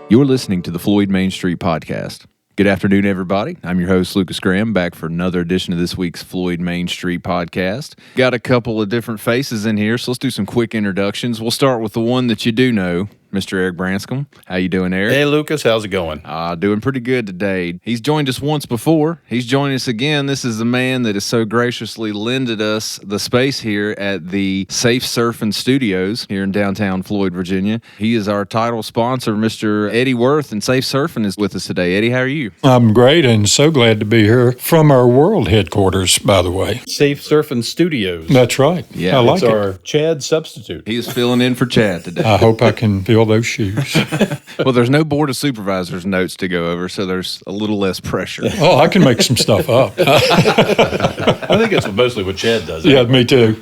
You're listening to the Floyd Main Street Podcast. Good afternoon, everybody. I'm your host, Lucas Graham, back for another edition of this week's Floyd Main Street Podcast. Got a couple of different faces in here, so let's do some quick introductions. We'll start with the one that you do know, Mr. Eric Branscombe. How you doing, Eric? Hey, Lucas. How's it going? Doing pretty good today. He's joined us once before. He's joining us again. This is the man that has so graciously lended us the space here at the Safe Surfing Studios here in downtown Floyd, Virginia. He is our title sponsor, Mr. Eddy Worth, and Safe Surfing is with us today. Eddie, how are you? I'm great and so glad to be here from our world headquarters, by the way. Safe Surfing Studios. That's right. Yeah, I like It's it. our Chad substitute. He is filling in for Chad today. I hope I can fill those shoes. Well, there's no Board of Supervisors notes to go over, so there's a little less pressure. Oh, I can make some stuff up. I think that's mostly what Chad does. Yeah, me too.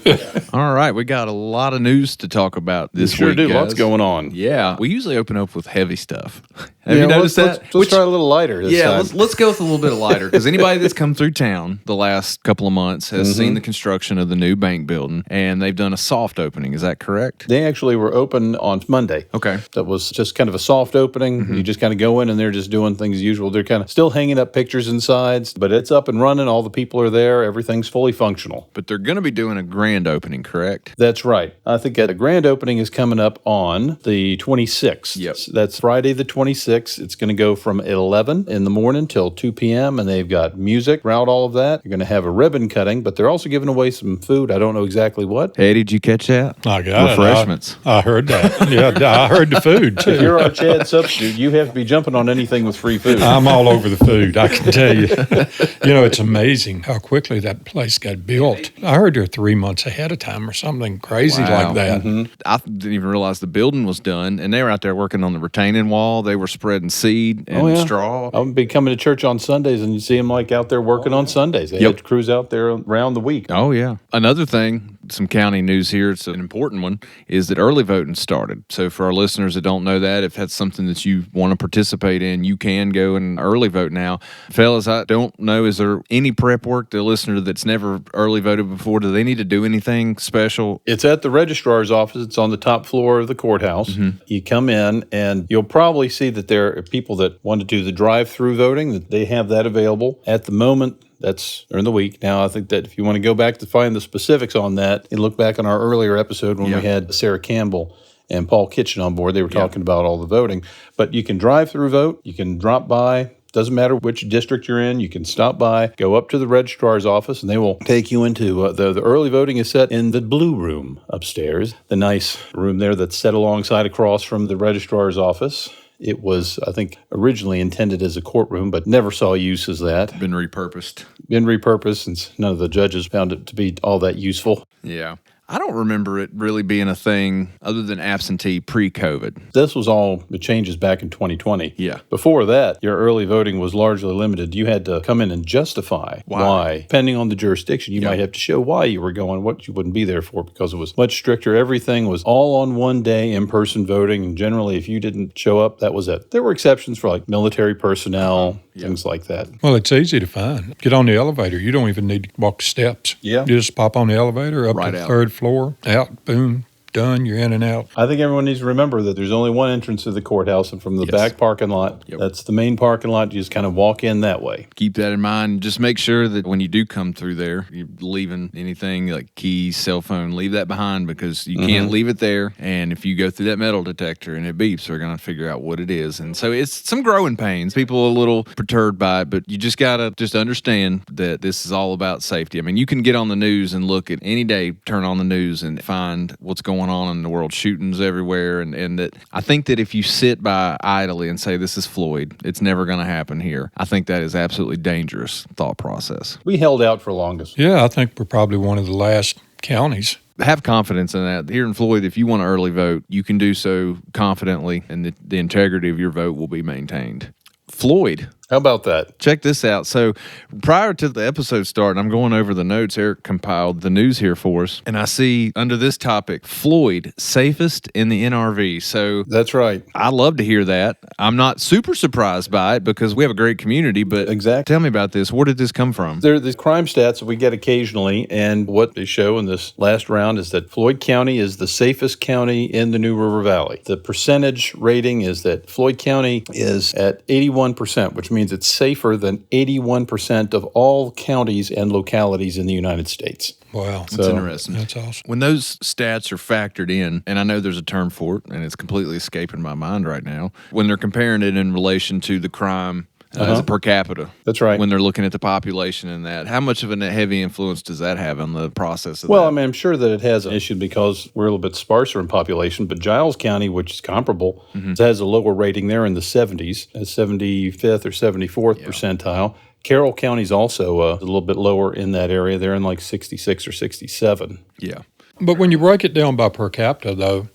All right, we got a lot of news to talk about this Sure week, do. guys. Lots going on. Yeah, we usually open up with heavy stuff. Have you noticed that? Let's try a little lighter this time. Let's go with a little bit of lighter, because anybody that's come through town the last couple of months has seen the construction of the new bank building, and they've done a soft opening. Is that correct? They actually were open on Monday. Okay. That was just kind of a soft opening. You just kind of go in and they're just doing things as usual. They're kind of still hanging up pictures inside, but it's up and running. All the people are there. Everything's fully functional. But they're going to be doing a grand opening, correct? That's right. I think the grand opening is coming up on the 26th. Yep. That's Friday the 26th. It's going to go from 11 in the morning till 2 p.m. and they've got music throughout all of that. They're going to have a ribbon cutting, but they're also giving away some food. I don't know exactly what. Hey, did you catch that? I got Refreshments. I heard that. Yeah, I heard the food, If too. you're our Chad substitute, you have to be jumping on anything with free food. I'm all over the food, I can tell you. It's amazing how quickly that place got built. I heard they're 3 months ahead of time or something crazy Wow. like that. I didn't even realize the building was done, and they were out there working on the retaining wall. They were spreading seed and straw. I'll be coming to church on Sundays, and you see them like out there working on Sundays. They had crews out there around the week. Oh, yeah. Another thing, some county news here, it's an important one, is that early voting started. So for our listeners that don't know that, if that's something that you want to participate in, you can go and early vote now. Fellas, I don't know, is there any prep work, the listener that's never early voted before, do they need to do anything special? It's at the registrar's office. It's on the top floor of the courthouse. You come in, and you'll probably see that there are people that want to do the drive-through voting, that they have that available. At the moment, that's during the week. Now, I think that if you want to go back to find the specifics on that, you look back on our earlier episode when we had Sarah Campbell and Paul Kitchen on board. They were talking about all the voting. But you can drive-through vote. You can drop by. Doesn't matter which district you're in. You can stop by, go up to the registrar's office, and they will take you into the early voting is set in the blue room upstairs, the nice room there that's set alongside across from the registrar's office. It was, I think, originally intended as a courtroom, but never saw use as that. Been repurposed. Been repurposed since none of the judges found it to be all that useful. Yeah. I don't remember it really being a thing other than absentee pre-COVID. This was all the changes back in 2020. Yeah. Before that, your early voting was largely limited. You had to come in and justify why. Depending on the jurisdiction, you might have to show why you were going, what you wouldn't be there for, because it was much stricter. Everything was all on one day, in-person voting, and generally, if you didn't show up, that was it. There were exceptions for like military personnel, things like that. Well, it's easy to find. Get on the elevator. You don't even need to walk the steps. Yeah. You just pop on the elevator up Right to the out. third floor, out, boom, done, you're in and out. I think everyone needs to remember that there's only one entrance to the courthouse, and from the back parking lot, that's the main parking lot. You just kind of walk in that way. Keep that in mind. Just make sure that when you do come through there, you're leaving anything like keys, cell phone, leave that behind, because you can't leave it there. And if you go through that metal detector and it beeps, they're going to figure out what it is. And so it's some growing pains. People are a little perturbed by it, but you just got to just understand that this is all about safety. I mean, you can get on the news and look at any day, turn on the news and find what's going on in the world, shootings everywhere. And that I think that if you sit by idly and say, this is Floyd, it's never going to happen here, I think that is absolutely dangerous thought process. We held out for longest. Yeah, I think we're probably one of the last counties. Have confidence in that. Here in Floyd, if you want to early vote, you can do so confidently, and the integrity of your vote will be maintained. Floyd, How about that? Check this out. So prior to the episode starting, I'm going over the notes. Eric compiled the news here for us. And I see under this topic, Floyd Safest in the NRV. So That's right. I love to hear that. I'm not super surprised by it because we have a great community. But Exactly. tell me about this. Where did this come from? There are these crime stats that we get occasionally, and what they show in this last round is that Floyd County is the safest county in the New River Valley. The percentage rating is that Floyd County is at 81%, which means it's safer than 81% of all counties and localities in the United States. Wow. That's interesting. That's awesome. When those stats are factored in, and I know there's a term for it, and it's completely escaping my mind right now, when they're comparing it in relation to the crime as a per capita. That's right. When they're looking at the population and that, how much of a heavy influence does that have on the process of Well, that? I mean, I'm sure that it has an issue because we're a little bit sparser in population, but Giles County, which is comparable, has a lower rating there in the 70s, a 75th or 74th percentile. Carroll County is also a little bit lower in that area. They're in like 66 or 67. Yeah. But when you break it down by per capita, though,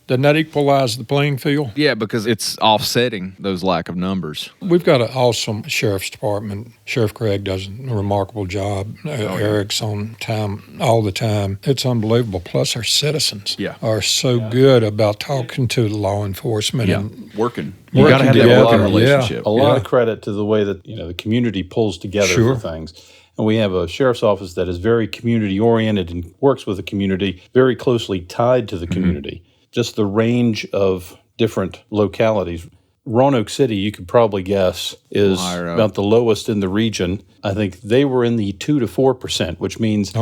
doesn't that equalize the playing field? Yeah, because it's offsetting those lack of numbers. We've got an awesome sheriff's department. Sheriff Craig does a remarkable job. Eric's on time all the time. It's unbelievable. Plus, our citizens are so good about talking to law enforcement. And Working. You got to have that together, working relationship. A lot of credit to the way that the community pulls together for things. And we have a sheriff's office that is very community-oriented and works with the community, very closely tied to the community. Just the range of different localities. Roanoke City, you could probably guess, is about the lowest in the region. I think they were in the 2 to 4%, which means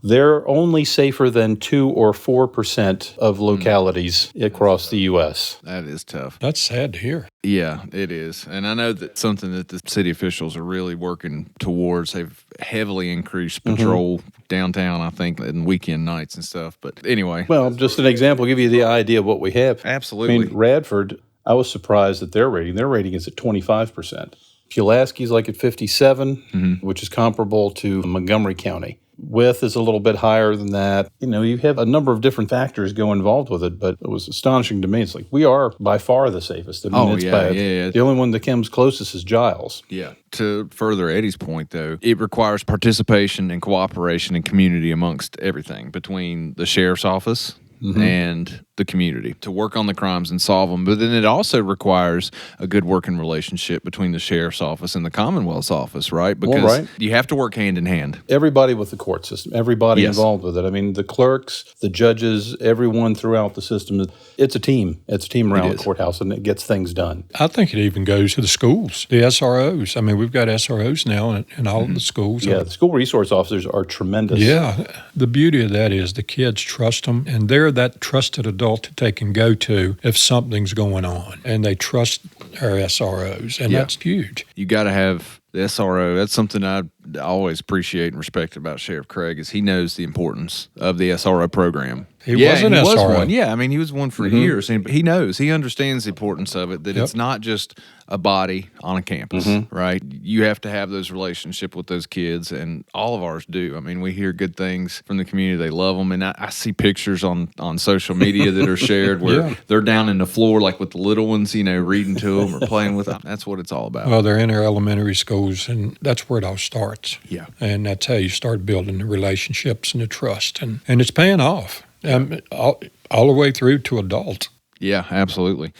they're only safer than 2 or 4% of localities across the U.S. That is tough. That's sad to hear. Yeah, it is. And I know that's something that the city officials are really working towards. They've heavily increased patrol downtown, I think, and weekend nights and stuff. But anyway. Well, just an example, give you the idea of what we have. Absolutely. I mean, Radford, I was surprised at their rating. Their rating is at 25%. Pulaski's like at 57, which is comparable to Montgomery County. Wythe is a little bit higher than that. You have a number of different factors go involved with it, but it was astonishing to me. It's like, we are by far the safest. I mean, it's bad. The only one that comes closest is Giles. Yeah. To further Eddie's point, though, it requires participation and cooperation and community amongst everything between the sheriff's office and the community to work on the crimes and solve them. But then it also requires a good working relationship between the sheriff's office and the Commonwealth's office, right? Because you have to work hand in hand. Everybody with the court system, everybody involved with it. I mean, the clerks, the judges, everyone throughout the system. It's a team. It's a team around the courthouse, and it gets things done. I think it even goes to the schools, the SROs. I mean, we've got SROs now in all of the schools. Yeah, the school resource officers are tremendous. Yeah, the beauty of that is the kids trust them, and they're that trusted adult that they can go to if something's going on, and they trust our SROs, and that's huge. You got to have the SRO. That's something I always appreciate and respect about Sheriff Craig is he knows the importance of the SRO program. He was an SRO. Was one. Yeah, I mean, he was one for years. And he knows, he understands the importance of it, that it's not just a body on a campus, right? You have to have those relationships with those kids, and all of ours do. I mean, we hear good things from the community. They love them. And I see pictures on social media that are shared where they're down in the floor, like with the little ones, reading to them or playing with them. That's what it's all about. Well, they're in their elementary schools, and that's where it all starts. Yeah. And that's how you start building the relationships and the trust. And it's paying off. All the way through to adults. Yeah, absolutely.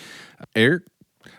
Eric,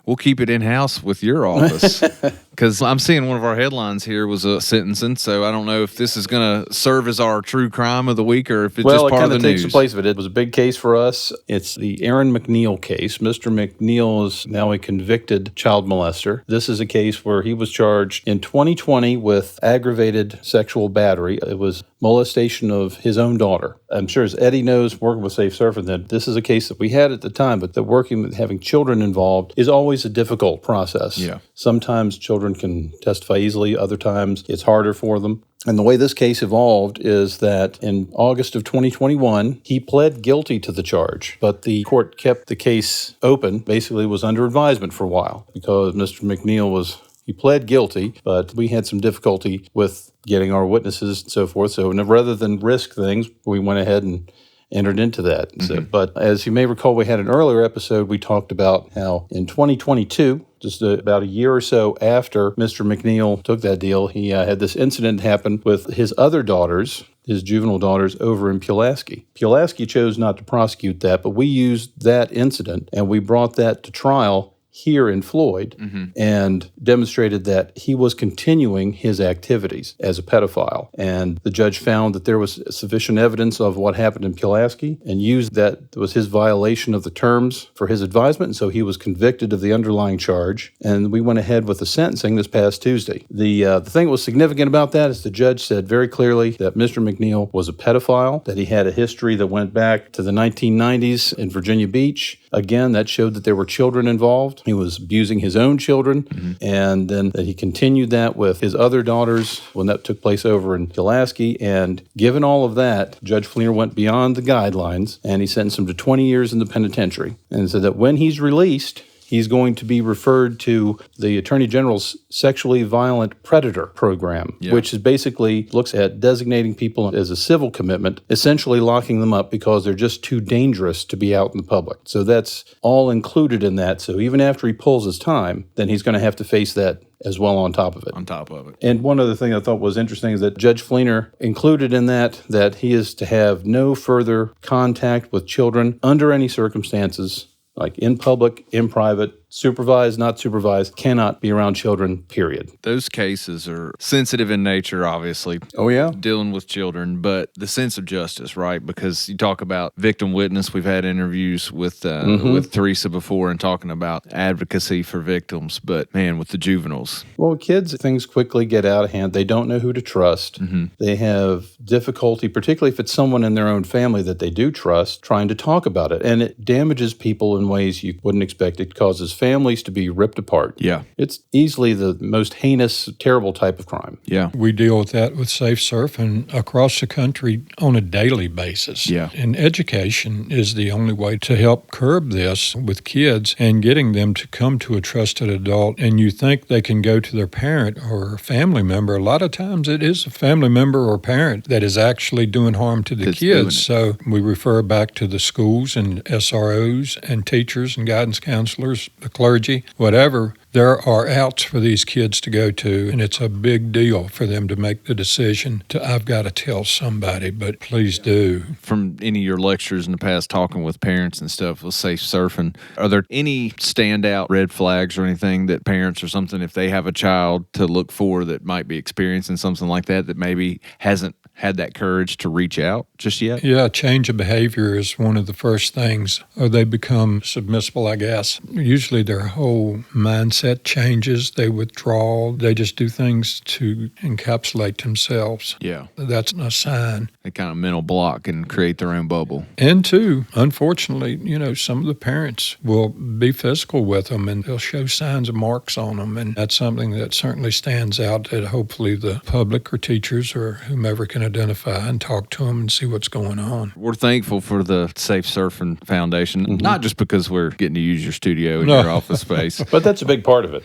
we'll keep it in-house with your office because I'm seeing one of our headlines here was a sentencing, so I don't know if this is going to serve as our true crime of the week or if it's just part of the news. Well, it kind of takes the place of it. It was a big case for us. It's the Aaron McNeil case. Mr. McNeil is now a convicted child molester. This is a case where he was charged in 2020 with aggravated sexual battery. It was molestation of his own daughter. I'm sure as Eddie knows, working with Safe Surfing, that this is a case that we had at the time, but that working with having children involved is always a difficult process. Yeah. Sometimes children can testify easily. Other times it's harder for them. And the way this case evolved is that in August of 2021, he pled guilty to the charge, but the court kept the case open, basically was under advisement for a while because Mr. McNeil he pled guilty, but we had some difficulty with getting our witnesses and so forth. So rather than risk things, we went ahead and entered into that. So, but as you may recall, we had an earlier episode, we talked about how in 2022, just about a year or so after Mr. McNeil took that deal, he had this incident happen with his other daughters, his juvenile daughters, over in Pulaski. Pulaski chose not to prosecute that, but we used that incident and we brought that to trial here in Floyd and demonstrated that he was continuing his activities as a pedophile. And the judge found that there was sufficient evidence of what happened in Pulaski and used that was his violation of the terms for his advisement. And so he was convicted of the underlying charge. And we went ahead with the sentencing this past Tuesday. The thing that was significant about that is the judge said very clearly that Mr. McNeil was a pedophile, that he had a history that went back to the 1990s in Virginia Beach. Again, that showed that there were children involved. He was abusing his own children, and then that he continued that with his other daughters when that took place over in Pulaski. And given all of that, Judge Fleener went beyond the guidelines, and he sentenced him to 20 years in the penitentiary, and said that when he's released, he's going to be referred to the Attorney General's Sexually Violent Predator Program, which is basically looks at designating people as a civil commitment, essentially locking them up because they're just too dangerous to be out in the public. So that's all included in that. So even after he pulls his time, then he's going to have to face that as well on top of it. On top of it. And one other thing I thought was interesting is that Judge Fleener included in that he is to have no further contact with children under any circumstances, like in public, in private, supervised, not supervised, cannot be around children, period. Those cases are sensitive in nature, obviously. Oh, yeah? Dealing with children, but the sense of justice, right? Because you talk about victim witness. We've had interviews with Teresa before and talking about advocacy for victims, but man, with the juveniles. Well, kids, things quickly get out of hand. They don't know who to trust. They have difficulty, particularly if it's someone in their own family that they do trust, trying to talk about it. And it damages people in ways you wouldn't expect. It causes families to be ripped apart. Yeah. It's easily the most heinous, terrible type of crime. Yeah. We deal with that with Safe Surfing across the country on a daily basis. Yeah. And education is the only way to help curb this with kids and getting them to come to a trusted adult. And you think they can go to their parent or family member. A lot of times it is a family member or parent that is actually doing harm to the kids. So we refer back to the schools and SROs and teachers and guidance counselors, the clergy, whatever. There are outs for these kids to go to, and it's a big deal for them to make the decision to, I've got to tell somebody, but please do. From any of your lectures in the past, talking with parents and stuff with Safe Surfing, are there any standout red flags or anything that parents or something, if they have a child to look for that might be experiencing something like that maybe hasn't had that courage to reach out just yet? Yeah, change of behavior is one of the first things. Or they become submissible, I guess. Usually their whole mindset changes. They withdraw. They just do things to encapsulate themselves. Yeah. That's a sign. They kind of mental block and create their own bubble. And two, unfortunately, some of the parents will be physical with them and they'll show signs of marks on them. And that's something that certainly stands out that hopefully the public or teachers or whomever can identify and talk to them and see what's going on. We're thankful for the Safe Surfing Foundation, not just because we're getting to use your studio and your office space. But that's a big part of it.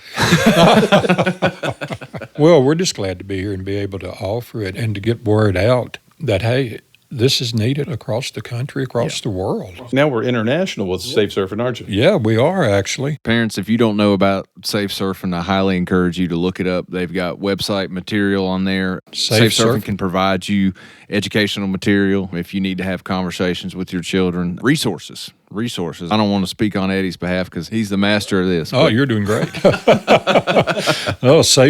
Well, we're just glad to be here and be able to offer it and to get word out that, hey, this is needed across the country, across the world. Now we're international with Safe Surfing, aren't you? Yeah, we are actually. Parents, if you don't know about Safe Surfing, I highly encourage you to look it up. They've got website material on there. Safe Surfing can provide you educational material if you need to have conversations with your children. Resources. I don't want to speak on Eddie's behalf because he's the master of this. Oh, you're doing great. Safe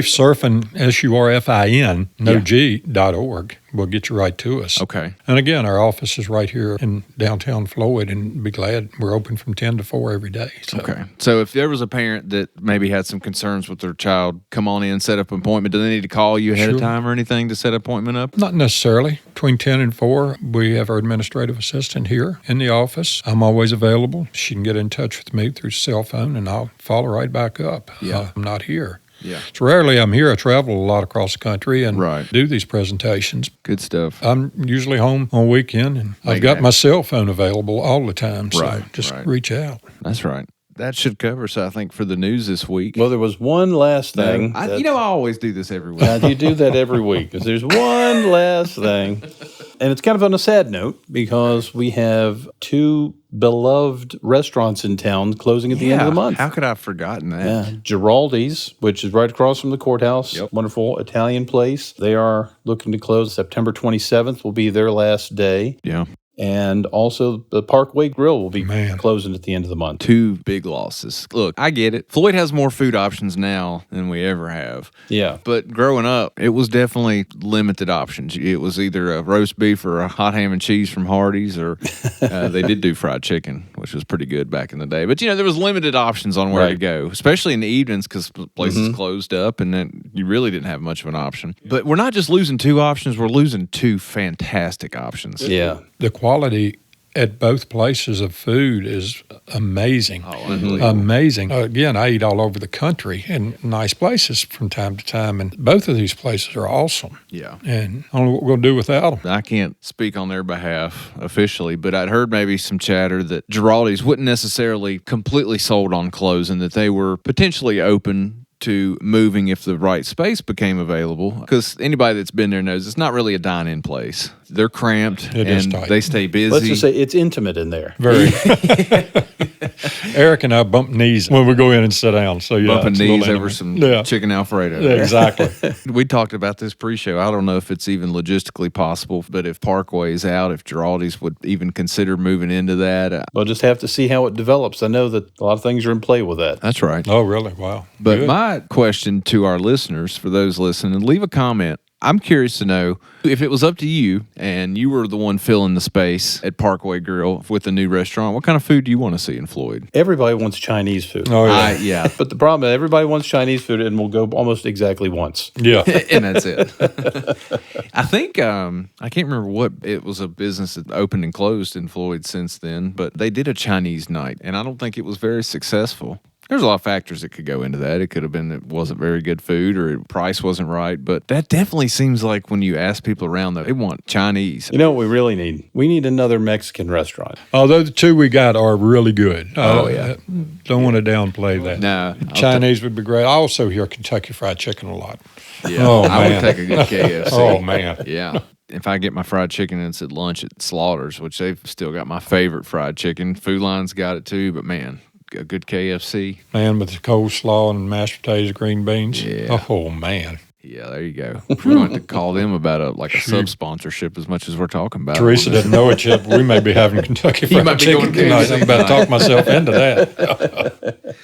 Surfing, SURFIN, G.org will get you right to us. Okay. And again, our office is right here in downtown Floyd, and be glad we're open from 10 to 4 every day. So. Okay. So if there was a parent that maybe had some concerns with their child, come on in, set up an appointment. Do they need to call you ahead of time or anything to set an appointment up? Not necessarily. Between 10 and 4, we have our administrative assistant here in the office. I'm always available. She can get in touch with me through cell phone, and I'll follow right back up. Yeah. I'm not here. Yeah. It's rarely I'm here. I travel a lot across the country and do these presentations. Good stuff. I'm usually home on weekend, and I've got my cell phone available all the time, so just reach out. That's right. That should cover us, I think, for the news this week. Well, there was one last thing. I always do this every week. You do that every week because there's one last thing. And it's kind of on a sad note because we have 2 beloved restaurants in town closing at the end of the month. How could I have forgotten that? Yeah. Giraldi's, which is right across from the courthouse. Yep. Wonderful Italian place. They are looking to close September 27th will be their last day. Yeah. And also the Parkway Grill will be closing at the end of the month. 2 big losses. Look, I get it. Floyd has more food options now than we ever have. Yeah. But growing up, it was definitely limited options. It was either a roast beef or a hot ham and cheese from Hardee's, or they did do fried chicken, which was pretty good back in the day. But, there was limited options on where to go, especially in the evenings because places closed up and then you really didn't have much of an option. But we're not just losing 2 options, we're losing 2 fantastic options. Yeah. The quality at both places of food is amazing. Oh, unbelievable. Amazing. Again, I eat all over the country in nice places from time to time, and both of these places are awesome. Yeah. And I don't know what we're going to do without them. I can't speak on their behalf officially, but I'd heard maybe some chatter that Giraldi's wouldn't necessarily completely sold on closing, that they were potentially open to moving if the right space became available. Because anybody that's been there knows it's not really a dine-in place. They're cramped and they stay busy. Let's just say it's intimate in there. Very. Eric and I bump knees when we go in and sit down. So bumping knees over some chicken Alfredo. Yeah, exactly. We talked about this pre-show. I don't know if it's even logistically possible, but if Parkway's out, if Giraldi's would even consider moving into that. We'll just have to see how it develops. I know that a lot of things are in play with that. That's right. Oh, really? Wow. But my question to our listeners, for those listening, leave a comment. I'm curious to know, if it was up to you and you were the one filling the space at Parkway Grill with a new restaurant, what kind of food do you want to see in Floyd? Everybody wants Chinese food. Oh, yeah. Yeah. But the problem is everybody wants Chinese food and will go almost exactly once. Yeah. And that's it. I think, I can't remember what, it was a business that opened and closed in Floyd since then, but they did a Chinese night, and I don't think it was very successful. There's a lot of factors that could go into that. It could have been it wasn't very good food or price wasn't right. But that definitely seems like when you ask people around, they want Chinese. You know what we really need? We need another Mexican restaurant. Although the 2 we got are really good. Yeah. Don't want to downplay that. No. Chinese would be great. I also hear Kentucky Fried Chicken a lot. Yeah. Oh, I man. would take a good KFC. Oh, man. Yeah. If I get my fried chicken and it's at lunch at Slaughter's, which they've still got my favorite fried chicken. Food Line's got it too, but man, a good KFC. Man, with the coleslaw and mashed potatoes, green beans. Yeah. Oh, man. Yeah, there you go. We're going to call them about a sub-sponsorship as much as we're talking about. Teresa doesn't know it yet, but we may be having Kentucky Fried Chicken tonight. I'm about to talk myself into that.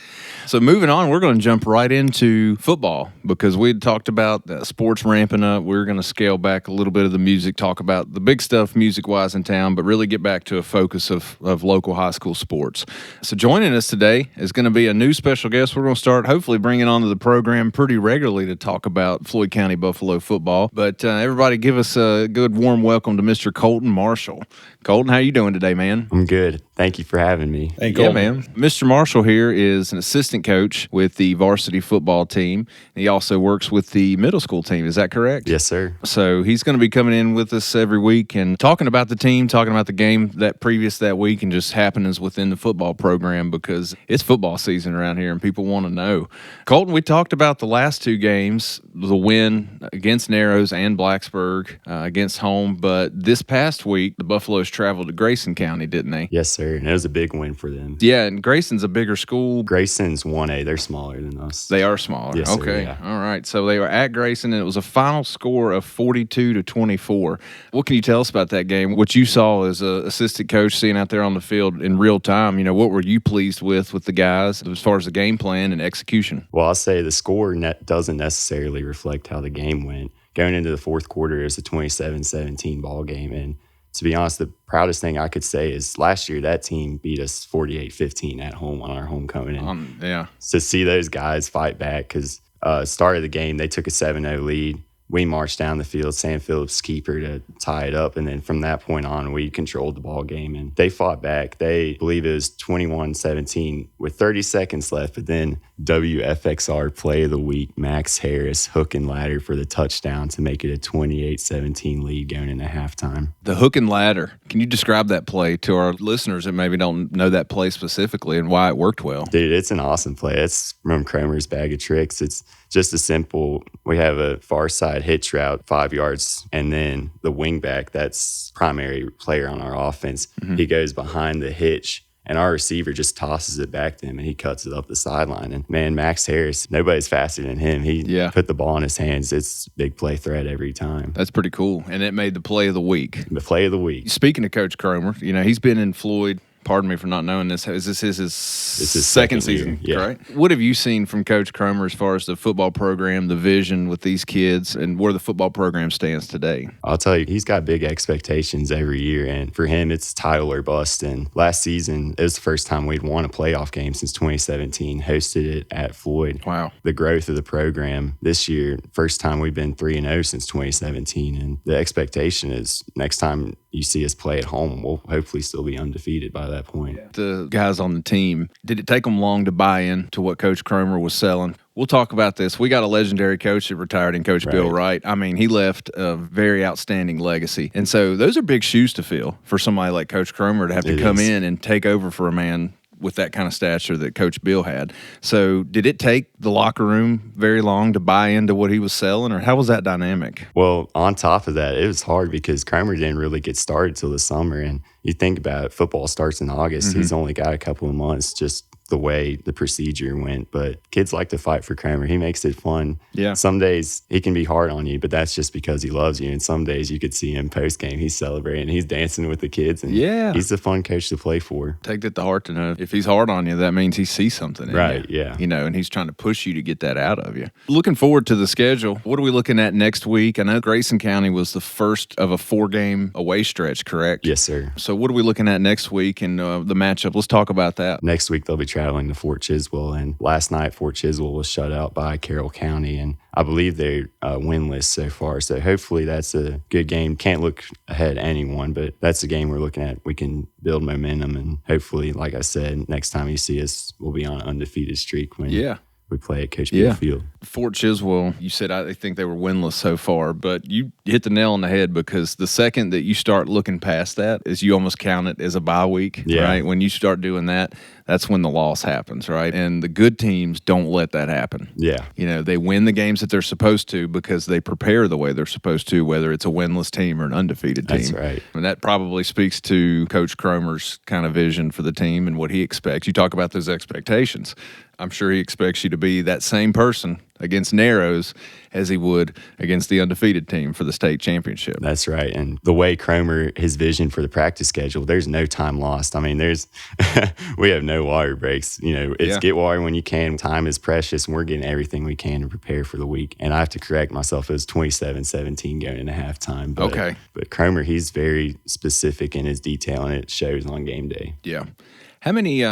So moving on, we're going to jump right into football because we had talked about sports ramping up. We're going to scale back a little bit of the music, talk about the big stuff music-wise in town, but really get back to a focus of local high school sports. So joining us today is going to be a new special guest. We're going to start hopefully bringing onto the program pretty regularly to talk about Floyd County Buffalo football. But everybody give us a good warm welcome to Mr. Colton Marshall. Colton, how you doing today, man? I'm good. Thank you for having me. Hey, Colton. Yeah, man. Mr. Marshall here is an assistant coach with the varsity football team. He also works with the middle school team. Is that correct? Yes, sir. So he's going to be coming in with us every week and talking about the team, talking about the game that week and just happenings within the football program because it's football season around here and people want to know. Colton, we talked about the last 2 games, the win against Narrows and Blacksburg against home, but this past week, the Buffaloes traveled to Grayson County, didn't they? Yes, sir. And it was a big win for them. Yeah, and Grayson's a bigger school. Grayson's 1A. They're smaller than us. They are smaller. Yes, sir, okay. yeah. All right. So they were at Grayson, and it was a final score of 42-24. What can you tell us about that game? What you saw as an assistant coach seeing out there on the field in real time, what were you pleased with the guys as far as the game plan and execution? Well, I'll say the score doesn't necessarily reflect how the game went. Going into the fourth quarter, it was a 27-17 ball game, and to be honest, the proudest thing I could say is last year that team beat us 48-15 at home on our homecoming. And yeah. to see those guys fight back because start of the game, they took a 7-0 lead. We marched down the field, Sam Phillips' keeper, to tie it up. And then from that point on, we controlled the ball game. And they fought back. They believe it was 21-17 with 30 seconds left. But then WFXR play of the week, Max Harris, hook and ladder for the touchdown to make it a 28-17 lead going into halftime. The hook and ladder. Can you describe that play to our listeners that maybe don't know that play specifically and why it worked well? Dude, it's an awesome play. It's from Cromer's bag of tricks. It's just a simple, we have a far side hitch route, 5 yards, and then the wing back, that's primary player on our offense. Mm-hmm. He goes behind the hitch, and our receiver just tosses it back to him, and he cuts it up the sideline. And man, Max Harris, nobody's faster than him. He put the ball in his hands. It's big play threat every time. That's pretty cool. And it made the play of the week. The play of the week. Speaking of Coach Cromer, he's been in Floyd. Pardon me for not knowing this. Is this his second season, right? What have you seen from Coach Cromer as far as the football program, the vision with these kids, and where the football program stands today? I'll tell you, he's got big expectations every year, and for him, it's title or bust. And last season, it was the first time we'd won a playoff game since 2017, hosted it at Floyd. Wow. The growth of the program this year, first time we've been 3-0 since 2017, and the expectation is next time you see us play at home, we'll hopefully still be undefeated by that point. The guys on the team, did it take them long to buy in to what Coach Cromer was selling? We'll talk about this. We got a legendary coach that retired in Coach Bill Wright. I mean, he left a very outstanding legacy. And so those are big shoes to fill for somebody like Coach Cromer to have to come in and take over for a man with that kind of stature that Coach Bill had. So did it take the locker room very long to buy into what he was selling, or how was that dynamic? Well, on top of that, it was hard because Cromer didn't really get started till the summer. And you think about it, football starts in August. Mm-hmm. He's only got a couple of months just the way the procedure went. But kids like to fight for Cromer. He makes it fun. Yeah. Some days he can be hard on you, but that's just because he loves you. And some days you could see him post game. He's celebrating. He's dancing with the kids. And he's a fun coach to play for. Take that to heart to know if he's hard on you, that means he sees something in you. Yeah. And he's trying to push you to get that out of you. Looking forward to the schedule. What are we looking at next week? I know Grayson County was the first of a 4-game away stretch, correct? Yes, sir. So what are we looking at next week and the matchup? Let's talk about that. Next week they'll be traveling to Fort Chiswell, and last night Fort Chiswell was shut out by Carroll County, and I believe they're winless so far. So hopefully that's a good game. Can't look ahead anyone, but that's a game we're looking at. We can build momentum, and hopefully, like I said, next time you see us, we'll be on an undefeated streak when we play at Coach Bill Field. Fort Chiswell, you said I think they were winless so far, but you hit the nail on the head because the second that you start looking past that is you almost count it as a bye week, right? When you start doing that, that's when the loss happens, right? And the good teams don't let that happen. Yeah. They win the games that they're supposed to because they prepare the way they're supposed to, whether it's a winless team or an undefeated team. That's right. And that probably speaks to Coach Cromer's kind of vision for the team and what he expects. You talk about those expectations. I'm sure he expects you to be that same person against Narrows as he would against the undefeated team for the state championship. That's right. And the way Cromer, his vision for the practice schedule, there's no time lost. I mean, we have no water breaks. It's get water when you can. Time is precious, and we're getting everything we can to prepare for the week. And I have to correct myself. It was 27-17 going into halftime. But Cromer, he's very specific in his detail, and it shows on game day. Yeah. How many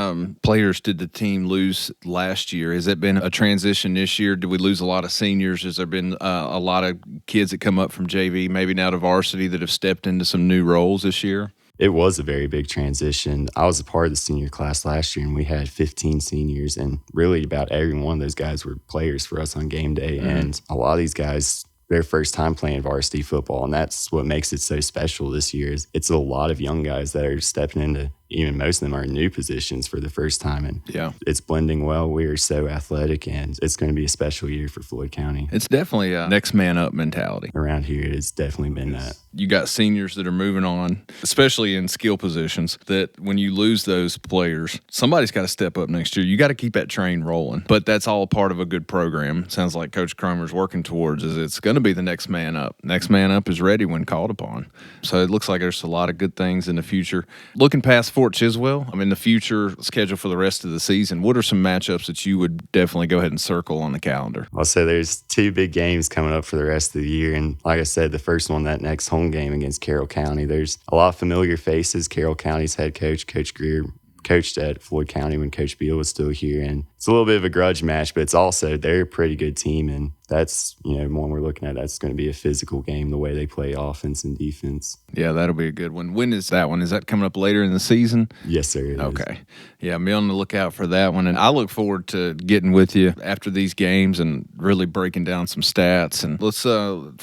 players did the team lose last year? Has it been a transition this year? Did we lose a lot of seniors? Has there been a lot of kids that come up from JV, maybe now to varsity, that have stepped into some new roles this year? It was a very big transition. I was a part of the senior class last year, and we had 15 seniors, and really about every one of those guys were players for us on game day. Mm-hmm. And a lot of these guys, their first time playing varsity football, and that's what makes it so special this year. Is it's a lot of young guys that are stepping into, even most of them are new positions for the first time, and it's blending well. We are so athletic, and it's going to be a special year for Floyd County. It's definitely a next man up mentality. Around here, it's definitely been that. You got seniors that are moving on, especially in skill positions, that when you lose those players, somebody's got to step up next year. You got to keep that train rolling. But that's all part of a good program. Sounds like Coach Cromer's working towards is it's going to be the next man up. Next man up is ready when called upon. So it looks like there's a lot of good things in the future. Looking past Fort Chiswell, the future schedule for the rest of the season, what are some matchups that you would definitely go ahead and circle on the calendar? I'll say there's 2 big games coming up for the rest of the year. And like I said, the first one, that next home game against Carroll County, there's a lot of familiar faces. Carroll County's head coach, Coach Greer, coached at Floyd County when Coach Beal was still here. And it's a little bit of a grudge match, but it's also, they're a pretty good team. And that's, one we're looking at, that's going to be a physical game, the way they play offense and defense. Yeah, that'll be a good one. When is that one? Is that coming up later in the season? Yes, sir. Okay. Yeah, be on the lookout for that one. And I look forward to getting with you after these games and really breaking down some stats. And let's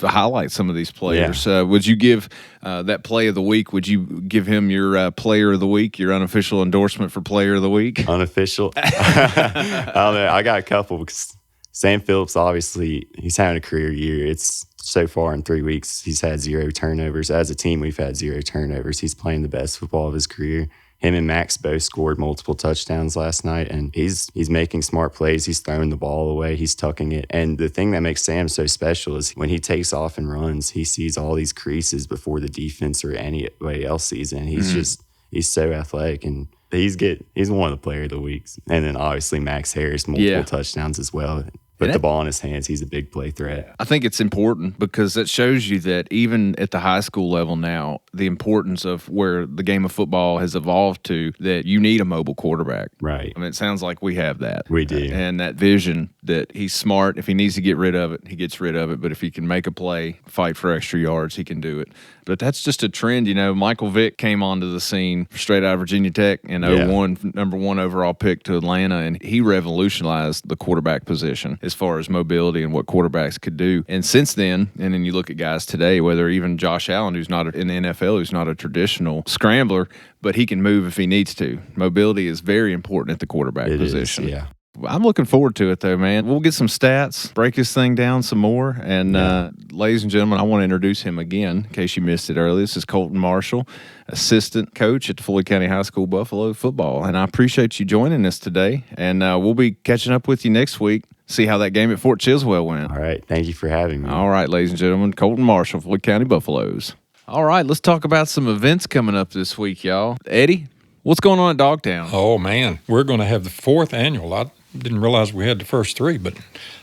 highlight some of these players. Yeah. Would you give that play of the week, would you give him your player of the week, your unofficial endorsement for player of the week? Unofficial? I don't know. I got a couple because Sam Phillips, obviously, he's having a career year. It's so far in 3 weeks, he's had 0 turnovers. As a team, we've had 0 turnovers. He's playing the best football of his career. him and Max both scored multiple touchdowns last night, and he's making smart plays. He's throwing the ball away. He's tucking it. And the thing that makes Sam so special is when he takes off and runs, he sees all these creases before the defense or anybody else sees it. And he's so athletic, and he's one of the player of the weeks. And then obviously Max Harris, multiple touchdowns as well. But the ball in his hands, he's a big play threat. I think it's important because it shows you that even at the high school level now, the importance of where the game of football has evolved to, that you need a mobile quarterback. Right. I mean, it sounds like we have that. We do. And that vision that he's smart. If he needs to get rid of it, he gets rid of it. But if he can make a play, fight for extra yards, he can do it. But that's just a trend. You know, Michael Vick came onto the scene straight out of Virginia Tech in 01, number 1 overall pick to Atlanta, and he revolutionized the quarterback position as far as mobility and what quarterbacks could do. And since then, and then you look at guys today, whether even Josh Allen, who's not in the NFL, who's not a traditional scrambler, but he can move if he needs to. Mobility is very important at the quarterback position. Yeah. I'm looking forward to it, though, man. We'll get some stats, break this thing down some more. And, ladies and gentlemen, I want to introduce him again, in case you missed it earlier. This is Colton Marshall, assistant coach at the Floyd County High School Buffalo football. And I appreciate you joining us today. And we'll be catching up with you next week, see how that game at Fort Chiswell went. All right. Thank you for having me. All right, ladies and gentlemen, Colton Marshall, Floyd County Buffaloes. All right, let's talk about some events coming up this week, y'all. Eddie, what's going on at Dogtown? Oh, man. We're going to have the 4th annual. I didn't realize we had the first 3, but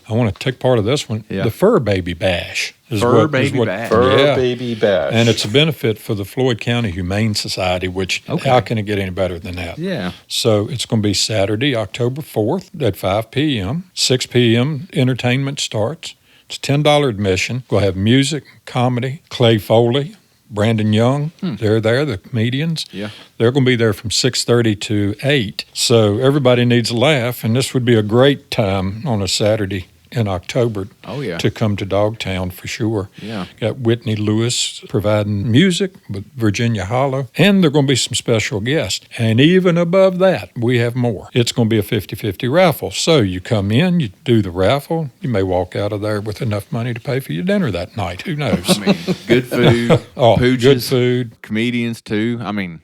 I want to take part of this one. Yeah. The Fur Baby Bash. Fur Baby Bash. And it's a benefit for the Floyd County Humane Society, which how can it get any better than that? Yeah. So it's going to be Saturday, October 4th at 5 p.m. 6 p.m. entertainment starts. It's $10 admission. We'll have music, comedy, Clay Foley, Brandon Young, they're there, the comedians. Yeah. They're going to be there from 6:30 to 8. So everybody needs a laugh, and this would be a great time on a Saturday in October to come to Dogtown for sure. Yeah. Got Whitney Lewis providing music with Virginia Hollow, and there are going to be some special guests. And even above that, we have more. It's going to be a 50-50 raffle. So you come in, you do the raffle, you may walk out of there with enough money to pay for your dinner that night. Who knows? I mean, good food, pooches, good food. comedians too. I mean,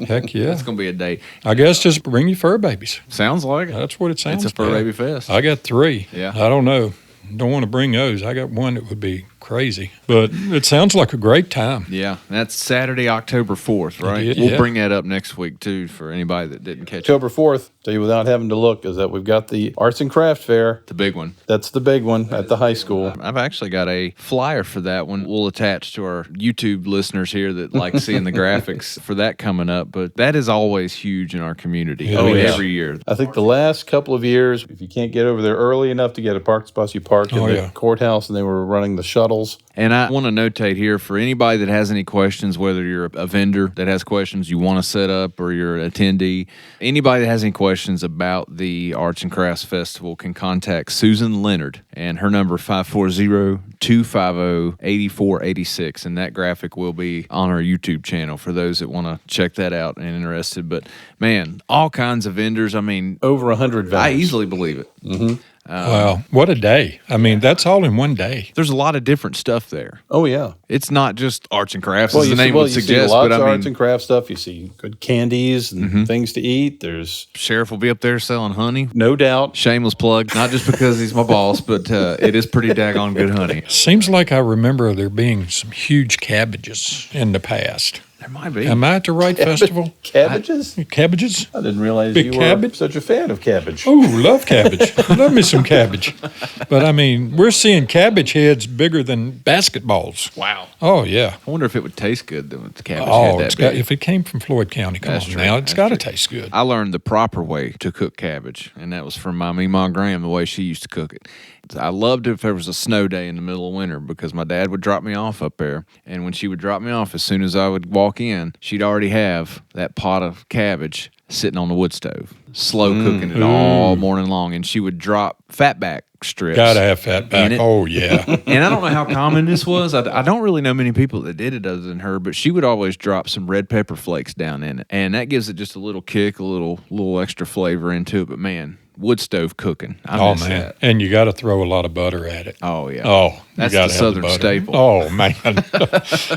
heck yeah. it's going to be a day. I guess just bring your fur babies. Sounds like it. That's what it sounds It's a fur baby fest. I got 3. Yeah. I don't know. Don't want to bring those. I got one that would be crazy. But it sounds like a great time. Yeah, that's Saturday, October 4th, right? Yeah. We'll bring that up next week, too, for anybody that didn't catch it. October 4th, tell you without having to look, is that we've got the Arts and Craft Fair. The big one. That's the big one at the high school. I've actually got a flyer for that one. We'll attach to our YouTube listeners here that like seeing the graphics for that coming up. But that is always huge in our community. Yeah, Every year. I think the last couple of years, if you can't get over there early enough to get a parking spot, you parked in the courthouse, and they were running the shuttles. And I want to notate here for anybody that has any questions, whether you're a vendor that has questions you want to set up or you're an attendee, anybody that has any questions about the Arts and Crafts Festival can contact Susan Leonard, and her number 540-250-8486, and that graphic will be on our YouTube channel for those that want to check that out and interested. But man, all kinds of vendors. I mean, over 100 vendors. I easily believe it. Mm-hmm. Wow, what a day. I mean, that's all in one day. There's a lot of different stuff there. Oh, yeah. It's not just arts and crafts, Well, as the name would you suggest. see lots but of I mean, arts and craft stuff. You see good candies and things to eat. There's Sheriff will be up there selling honey. no doubt. Shameless plug, not just because he's my boss, but it is pretty daggone good honey. Seems like I remember there being some huge cabbages in the past. There might be. Am I at the right festival? Cabbages? Cabbages? I didn't realize Big you cabbage? were such a fan of cabbage. Oh, love cabbage. Love me some cabbage. But I mean, we're seeing cabbage heads bigger than basketballs. Wow. Oh, yeah. I wonder if it would taste good though, if the cabbage Oh, had that big. if it came from Floyd County, come That's on true. now, it's That's got to true. taste good. I learned the proper way to cook cabbage, and that was from my Meemaw Graham, the way she used to cook it. I loved it if there was a snow day in the middle of winter because my dad would drop me off up there. And when she would drop me off, as soon as I would walk in, she'd already have that pot of cabbage sitting on the wood stove, slow cooking it all morning long. And she would drop fatback strips. Got to have fat back. Oh, yeah. And I don't know how common this was. I don't really know many people that did it other than her, but she would always drop some red pepper flakes down in it. And that gives it just a little kick, a little extra flavor into it. But man, wood stove cooking. I miss that. And you got to throw a lot of butter at it. Oh, yeah. Oh, that's the Southern staple. Oh, man.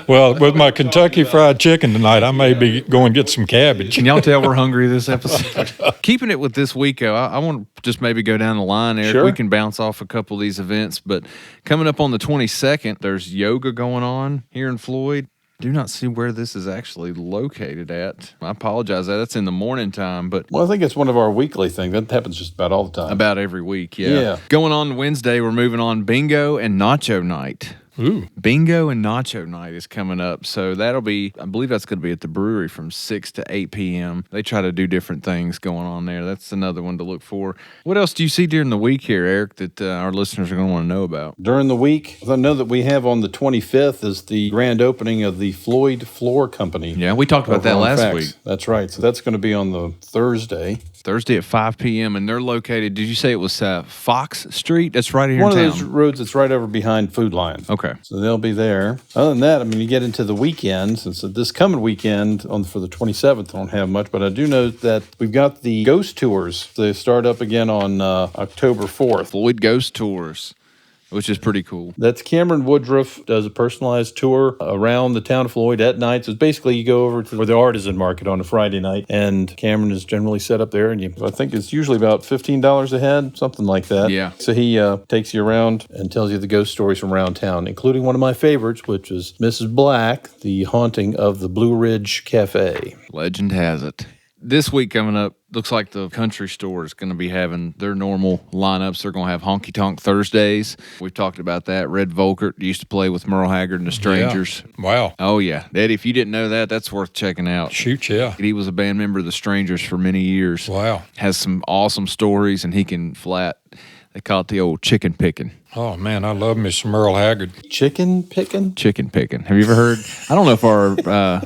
Well, with my Kentucky Fried Chicken tonight, I may be going to get some cabbage. Can y'all tell we're hungry this episode? Keeping it with this week, though, I want to just maybe go down the line, Eric. Sure. We can bounce off a couple of these events, but coming up on the 22nd, there's yoga going on here in Floyd. Do not see where this is actually located at. I apologize. That's in the morning time, but Well, I think it's one of our weekly things. That happens just about all the time. about every week, yeah. Going on Wednesday, we're moving on bingo and nacho night. Ooh. Bingo and nacho night is coming up. So that'll be, I believe that's going to be at the brewery from 6 to 8 p.m. They try to do different things going on there. That's another one to look for. What else do you see during the week here, Eric, that our listeners are going to want to know about? During the week, I know that we have on the 25th is the grand opening of the Floyd Floor Company. Yeah, we talked about that last week. That's right. So that's going to be on the Thursday. Thursday at 5 p.m. And they're located, did you say it was Fox Street? That's right here One in of town. those roads that's right over behind Food Lion. Okay. So they'll be there. Other than that, I mean, you get into the weekend. Since this coming weekend for the 27th, I don't have much, but I do know that we've got the ghost tours. They start up again on October 4th. Floyd Ghost Tours, which is pretty cool. That's Cameron Woodruff does a personalized tour around the town of Floyd at night. So basically you go over to the artisan market on a Friday night, and Cameron is generally set up there, and I think it's usually about $15 a head, something like that. Yeah. So he takes you around and tells you the ghost stories from around town, including one of my favorites, which is Mrs. Black, the haunting of the Blue Ridge Cafe. Legend has it. This week coming up, looks like the country store is going to be having their normal lineups. They're going to have Honky Tonk Thursdays. We've talked about that. Red Volkert used to play with Merle Haggard and the Strangers. Yeah. Wow. Oh, yeah. Eddie, if you didn't know that, that's worth checking out. Shoot, yeah. He was a band member of the Strangers for many years. Wow. Has some awesome stories, and he can flat. They call it the old chicken picking. Oh, man, I love me some Merle Haggard. Chicken picking? Chicken picking. Have you ever heard? I don't know if our...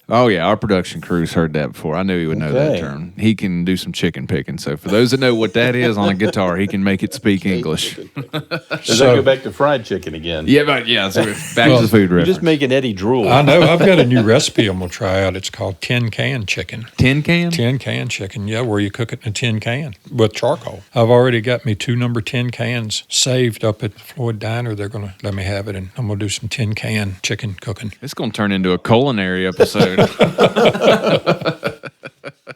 our production crew's heard that before. I knew he would know that term. He can do some chicken picking. So for those that know what that is on a guitar, he can make it speak English. Does that go back to fried chicken again? Yeah, so back to the food You're reference. just making Eddie drool. I know. I've got a new recipe I'm going to try out. It's called tin can chicken. Tin can? Tin can chicken, yeah, where you cook it in a tin can with charcoal. I've already got me 2 number 10 cans saved up at the Floyd Diner. They're going to let me have it, and I'm going to do some tin can chicken cooking. It's going to turn into a culinary episode.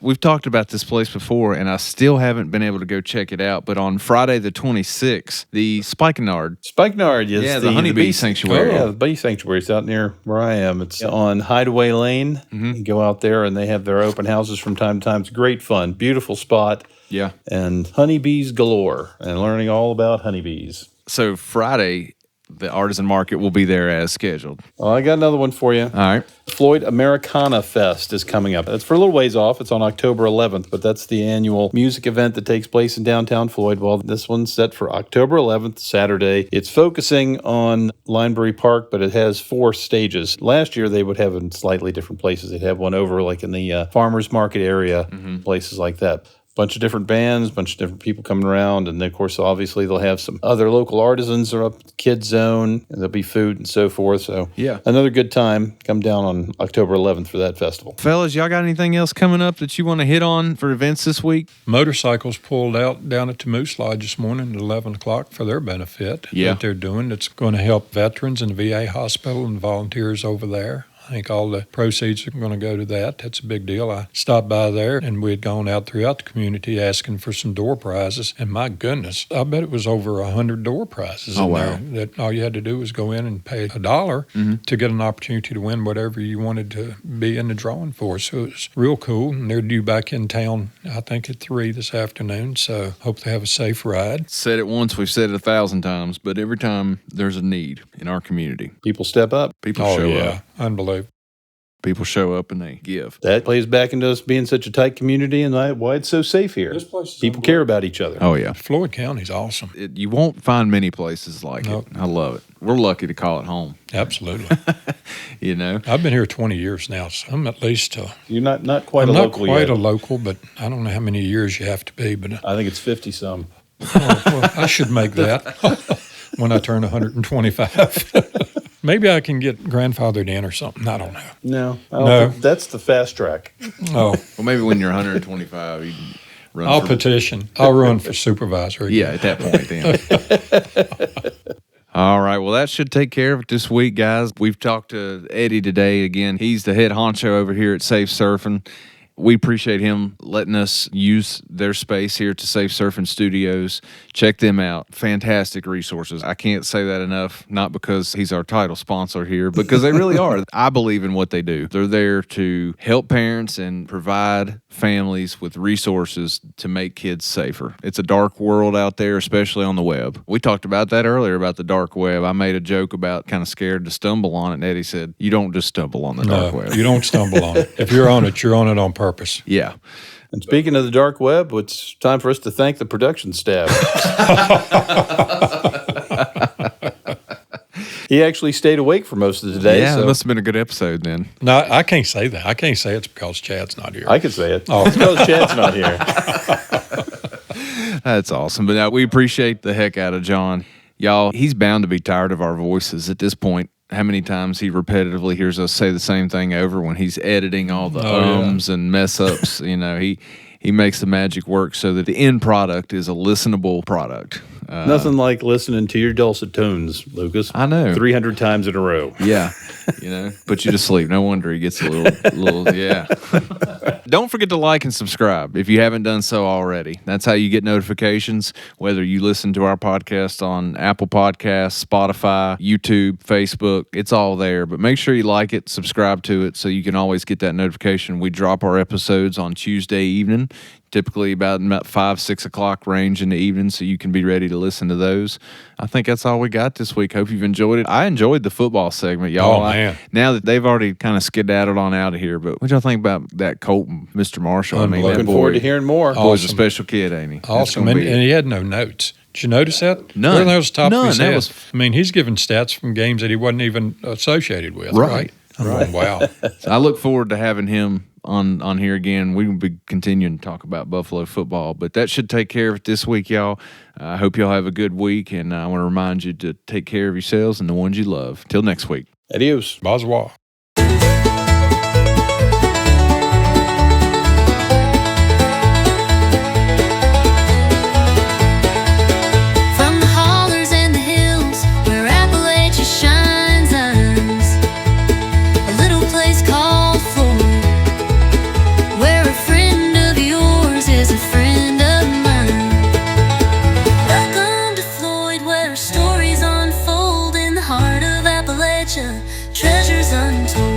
We've talked about this place before, and I still haven't been able to go check it out. But on Friday the 26th, the Spikenard. Spikenard, yes. Yeah, the honeybee sanctuary. Oh, yeah, the bee sanctuary is out near where I am. It's on Hideaway Lane. Mm-hmm. You go out there, and they have their open houses from time to time. It's great fun. Beautiful spot. Yeah. And honeybees galore, and learning all about honeybees. So Friday, the artisan market will be there as scheduled. Well, I got another one for you. All right. Floyd Americana Fest is coming up. It's for a little ways off. It's on October 11th, but that's the annual music event that takes place in downtown Floyd. Well, this one's set for October 11th, Saturday. It's focusing on Linebury Park, but it has 4 stages. Last year, they would have it in slightly different places. They'd have one over like in the farmers market area, places like that. Bunch of different bands, bunch of different people coming around, and then, of course, obviously, they'll have some other local artisans are up at the Kids Zone, and there'll be food and so forth. So, yeah, another good time. Come down on October 11th for that festival. Fellas, y'all got anything else coming up that you want to hit on for events this week? Motorcycles pulled out down at the Moose Lodge this morning at 11 o'clock for their benefit. Yeah. That they're doing. It's going to help veterans in the VA hospital and volunteers over there. I think all the proceeds are going to go to that. That's a big deal. I stopped by there, and we had gone out throughout the community asking for some door prizes. And my goodness, I bet it was over 100 door prizes in there. That all you had to do was go in and pay $1 to get an opportunity to win whatever you wanted to be in the drawing for. So it's real cool. And they're due back in town, I think, at 3 this afternoon. So hope they have a safe ride. Said it once, we've said it 1,000 times, but every time there's a need in our community, people step up. People show up. Unbelievable. People show up and they give. That plays back into us being such a tight community and why it's so safe here. People care about each other. Oh, yeah. Floyd County's awesome. You won't find many places like it. I love it. We're lucky to call it home. Absolutely. You know? I've been here 20 years now, so I'm at least... You're not quite a local yet. Not quite a local, but I don't know how many years you have to be. But I think it's 50-some. Well, I should make that when I turn 125. Maybe I can get grandfathered in or something. I don't know. No. I don't think that's the fast track. Oh. Well, maybe when you're 125, I'll petition. I'll run for supervisor again. Yeah, at that point then. All right. Well, that should take care of it this week, guys. We've talked to Eddie today. Again, he's the head honcho over here at Safe Surfing. We appreciate him letting us use their space here to Safe Surfing Studios. Check them out. Fantastic resources. I can't say that enough, not because he's our title sponsor here, because they really are. I believe in what they do. They're there to help parents and provide families with resources to make kids safer. It's a dark world out there, especially on the web. We talked about that earlier, about the dark web. I made a joke about kind of scared to stumble on it, and Eddie said, you don't just stumble on the dark web. You don't stumble on it. If you're on it on purpose. Yeah. And speaking of the dark web, it's time for us to thank the production staff. He actually stayed awake for most of the day. Yeah, so. it must have been a good episode then. No, I can't say that. I can't say it's because Chad's not here. I could say it. Oh. It's because Chad's not here. That's awesome. But we appreciate the heck out of John. Y'all, he's bound to be tired of our voices at this point. How many times he repetitively hears us say the same thing over when he's editing all the ums and mess ups. He makes the magic work so that the end product is a listenable product. Nothing like listening to your dulcet tones, Lucas. I know. 300 times in a row. Yeah. Put you to sleep. No wonder he gets a little yeah. Don't forget to like and subscribe if you haven't done so already. That's how you get notifications, whether you listen to our podcast on Apple Podcasts, Spotify, YouTube, Facebook. It's all there. But make sure you like it, subscribe to it, so you can always get that notification. We drop our episodes on Tuesday evening, typically about 5, 6 o'clock range in the evening, so you can be ready to listen to those. I think that's all we got this week. Hope you've enjoyed it. I enjoyed the football segment, y'all. Oh, man. Now that they've already kind of skedaddled on out of here, but what y'all think about that Colton, Mr. Marshall? I mean, that Looking boy, forward to hearing more. boy's a special kid, ain't he? That's Awesome. gonna And be- he had no notes. Did you notice that? None. Everything was top of his None. That head. was- I mean, he's giving stats from games that he wasn't even associated with. Right. I'm going, wow. So I look forward to having him on here again. We will be continuing to talk about Buffalo football, but that should take care of it this week, y'all. I hope y'all have a good week, and I want to remind you to take care of yourselves and the ones you love. Till next week. Adios. Bonsoir. From the hollers and the hills where Appalachia shines, a little place called Floyd, where a friend of yours is a friend of mine. Welcome to Floyd, where stories unfold in the heart of Appalachia, treasures untold.